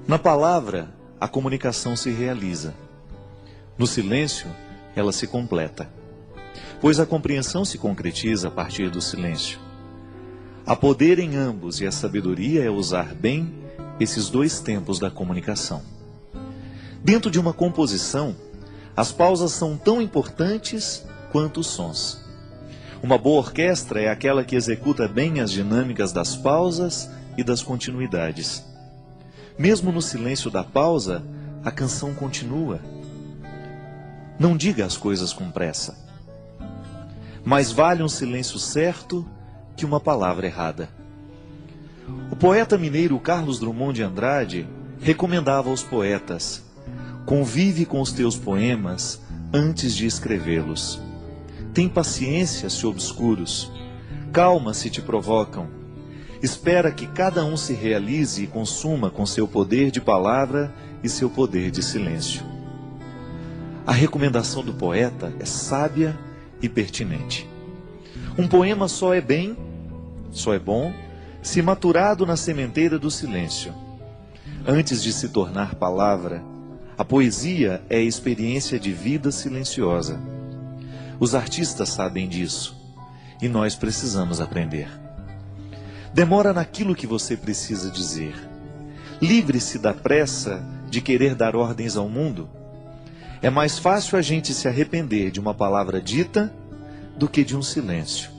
Na palavra, a comunicação se realiza. No silêncio, ela se completa. Pois a compreensão se concretiza a partir do silêncio. Há poder em ambos e a sabedoria é usar bem esses dois tempos da comunicação. Dentro de uma composição, as pausas são tão importantes quanto os sons. Uma boa orquestra é aquela que executa bem as dinâmicas das pausas e das continuidades. Mesmo no silêncio da pausa, a canção continua. Não diga as coisas com pressa. Mais vale um silêncio certo que uma palavra errada. O poeta mineiro Carlos Drummond de Andrade recomendava aos poetas: convive com os teus poemas antes de escrevê-los. Tem paciência se obscuros, calma se te provocam. Espera que cada um se realize e consuma com seu poder de palavra e seu poder de silêncio. A recomendação do poeta é sábia e pertinente. Um poema só é bom, se maturado na sementeira do silêncio. Antes de se tornar palavra, a poesia é a experiência de vida silenciosa. Os artistas sabem disso, e nós precisamos aprender. Demora naquilo que você precisa dizer. Livre-se da pressa de querer dar ordens ao mundo. É mais fácil a gente se arrepender de uma palavra dita do que de um silêncio.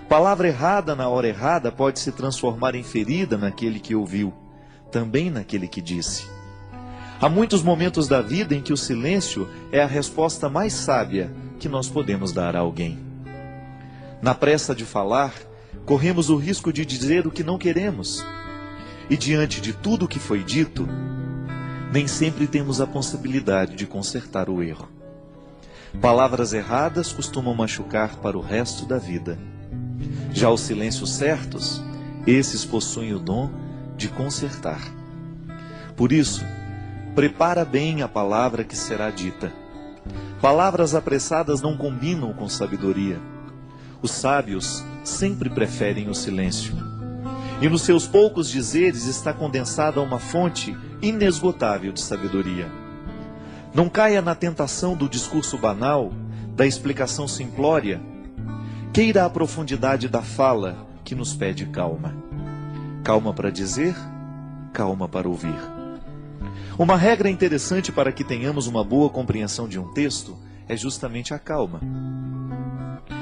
Palavra errada na hora errada pode se transformar em ferida naquele que ouviu, também naquele que disse. Há muitos momentos da vida em que o silêncio é a resposta mais sábia que nós podemos dar a alguém. Na pressa de falar, corremos o risco de dizer o que não queremos. E diante de tudo o que foi dito, nem sempre temos a possibilidade de consertar o erro. Palavras erradas costumam machucar para o resto da vida. Já os silêncios certos, esses possuem o dom de consertar. Por isso, prepara bem a palavra que será dita. Palavras apressadas não combinam com sabedoria. Os sábios sempre preferem o silêncio. E nos seus poucos dizeres está condensada uma fonte inesgotável de sabedoria. Não caia na tentação do discurso banal, da explicação simplória. Queira a profundidade da fala que nos pede calma. Calma para dizer, calma para ouvir. Uma regra interessante para que tenhamos uma boa compreensão de um texto é justamente a calma.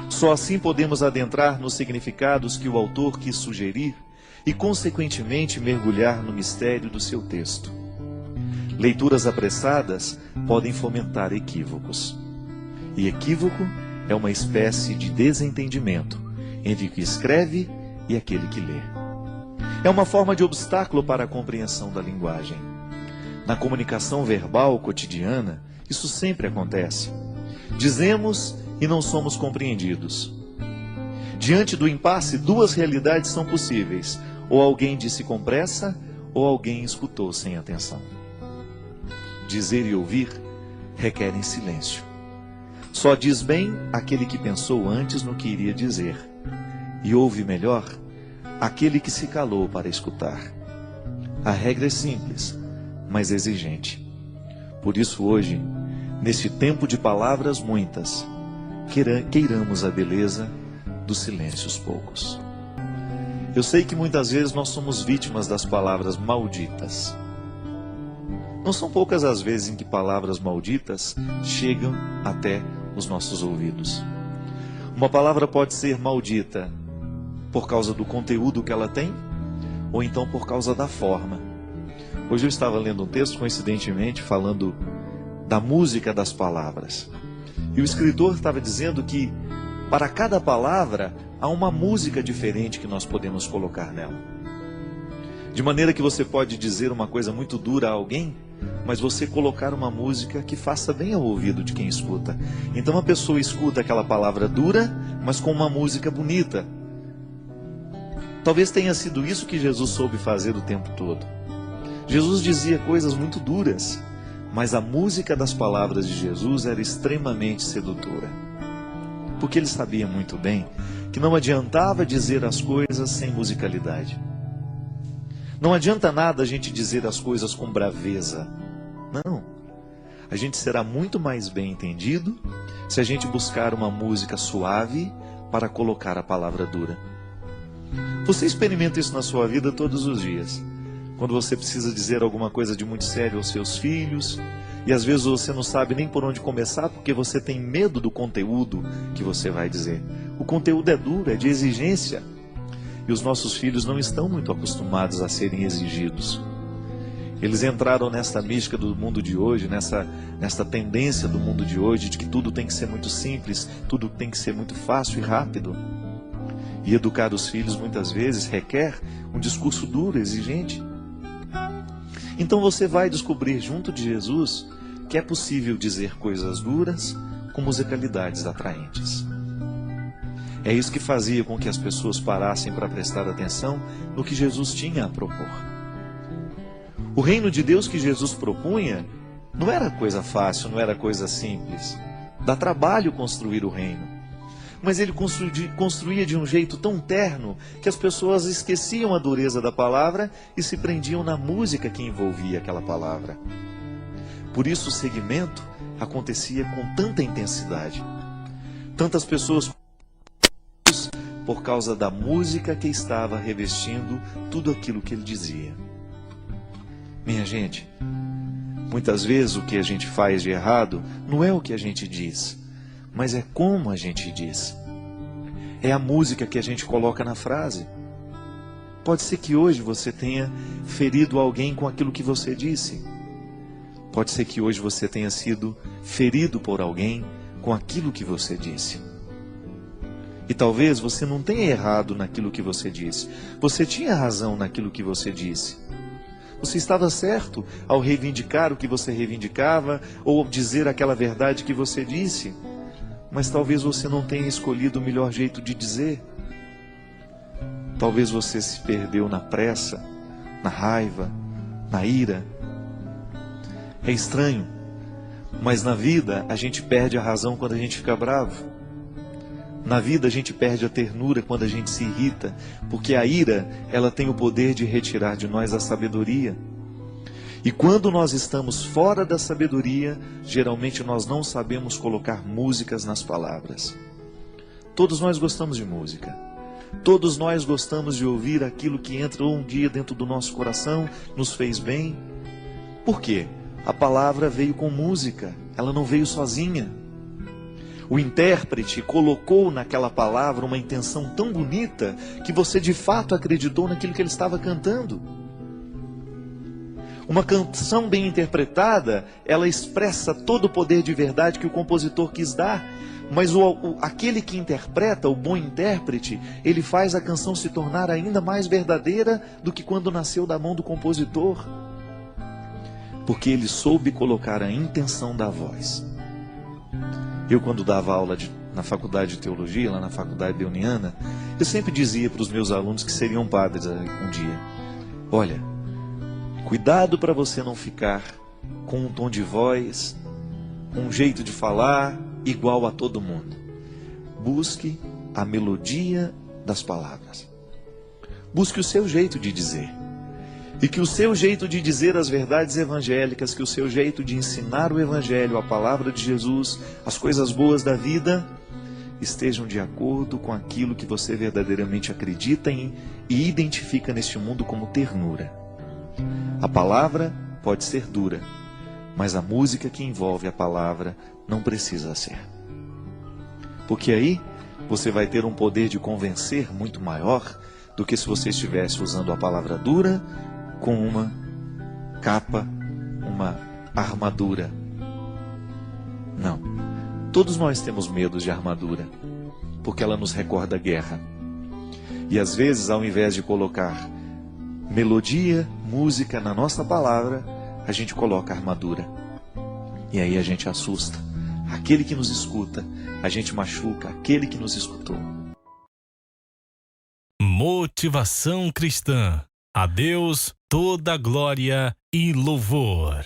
Só assim podemos adentrar nos significados que o autor quis sugerir e, consequentemente, mergulhar no mistério do seu texto. Leituras apressadas podem fomentar equívocos. E equívoco é uma espécie de desentendimento entre o que escreve e aquele que lê. É uma forma de obstáculo para a compreensão da linguagem. Na comunicação verbal cotidiana, isso sempre acontece. Dizemos e não somos compreendidos. Diante do impasse, duas realidades são possíveis: ou alguém disse com pressa, ou alguém escutou sem atenção. Dizer e ouvir requerem silêncio. Só diz bem aquele que pensou antes no que iria dizer, e ouve melhor aquele que se calou para escutar. A regra é simples, mas exigente. Por isso hoje, neste tempo de palavras muitas, queiramos a beleza dos silêncios poucos. Eu sei que muitas vezes nós somos vítimas das palavras malditas. Não são poucas as vezes em que palavras malditas chegam até os nossos ouvidos. Uma palavra pode ser maldita por causa do conteúdo que ela tem, ou então por causa da forma. Hoje eu estava lendo um texto, coincidentemente, falando da música das palavras. E o escritor estava dizendo que para cada palavra há uma música diferente que nós podemos colocar nela. De maneira que você pode dizer uma coisa muito dura a alguém, mas você colocar uma música que faça bem ao ouvido de quem escuta. Então a pessoa escuta aquela palavra dura, mas com uma música bonita. Talvez tenha sido isso que Jesus soube fazer o tempo todo. Jesus dizia coisas muito duras, mas a música das palavras de Jesus era extremamente sedutora. Porque ele sabia muito bem que não adiantava dizer as coisas sem musicalidade. Não adianta nada a gente dizer as coisas com braveza. Não. A gente será muito mais bem entendido se a gente buscar uma música suave para colocar a palavra dura. Você experimenta isso na sua vida todos os dias. Quando você precisa dizer alguma coisa de muito sério aos seus filhos, e às vezes você não sabe nem por onde começar porque você tem medo do conteúdo que você vai dizer. O conteúdo é duro, é de exigência. E os nossos filhos não estão muito acostumados a serem exigidos. Eles entraram nessa mística do mundo de hoje, nessa tendência do mundo de hoje, de que tudo tem que ser muito simples, tudo tem que ser muito fácil e rápido. E educar os filhos muitas vezes requer um discurso duro, exigente. Então você vai descobrir junto de Jesus que é possível dizer coisas duras com musicalidades atraentes. É isso que fazia com que as pessoas parassem para prestar atenção no que Jesus tinha a propor. O reino de Deus que Jesus propunha não era coisa fácil, não era coisa simples. Dá trabalho construir o reino. Mas ele construía de um jeito tão terno que as pessoas esqueciam a dureza da palavra e se prendiam na música que envolvia aquela palavra. Por isso o seguimento acontecia com tanta intensidade. Tantas pessoas por causa da música que estava revestindo tudo aquilo que ele dizia. Minha gente, muitas vezes o que a gente faz de errado não é o que a gente diz, mas é como a gente diz. É a música que a gente coloca na frase. Pode ser que hoje você tenha ferido alguém com aquilo que você disse. Pode ser que hoje você tenha sido ferido por alguém com aquilo que você disse. E talvez você não tenha errado naquilo que você disse. Você tinha razão naquilo que você disse. Você estava certo ao reivindicar o que você reivindicava ou dizer aquela verdade que você disse. Mas talvez você não tenha escolhido o melhor jeito de dizer. Talvez você se perdeu na pressa, na raiva, na ira. É estranho, mas na vida a gente perde a razão quando a gente fica bravo. Na vida a gente perde a ternura quando a gente se irrita, porque a ira, ela tem o poder de retirar de nós a sabedoria. E quando nós estamos fora da sabedoria, geralmente nós não sabemos colocar músicas nas palavras. Todos nós gostamos de música. Todos nós gostamos de ouvir aquilo que entrou um dia dentro do nosso coração, nos fez bem. Por quê? A palavra veio com música, ela não veio sozinha. O intérprete colocou naquela palavra uma intenção tão bonita que você de fato acreditou naquilo que ele estava cantando. Uma canção bem interpretada, ela expressa todo o poder de verdade que o compositor quis dar. Mas aquele que interpreta, o bom intérprete, ele faz a canção se tornar ainda mais verdadeira do que quando nasceu da mão do compositor. Porque ele soube colocar a intenção da voz. Eu, quando dava aula na faculdade de teologia, lá na faculdade leoniana, eu sempre dizia para os meus alunos que seriam padres um dia: olha, cuidado para você não ficar com um tom de voz, um jeito de falar igual a todo mundo. Busque a melodia das palavras. Busque o seu jeito de dizer. E que o seu jeito de dizer as verdades evangélicas, que o seu jeito de ensinar o evangelho, a palavra de Jesus, as coisas boas da vida, estejam de acordo com aquilo que você verdadeiramente acredita em e identifica neste mundo como ternura. A palavra pode ser dura, mas a música que envolve a palavra não precisa ser. Porque aí você vai ter um poder de convencer muito maior do que se você estivesse usando a palavra dura com uma capa, uma armadura. Não. Todos nós temos medo de armadura, porque ela nos recorda a guerra. E às vezes, ao invés de colocar melodia, música na nossa palavra, a gente coloca armadura. E aí a gente assusta aquele que nos escuta, a gente machuca aquele que nos escutou. Motivação cristã. A Deus toda glória e louvor.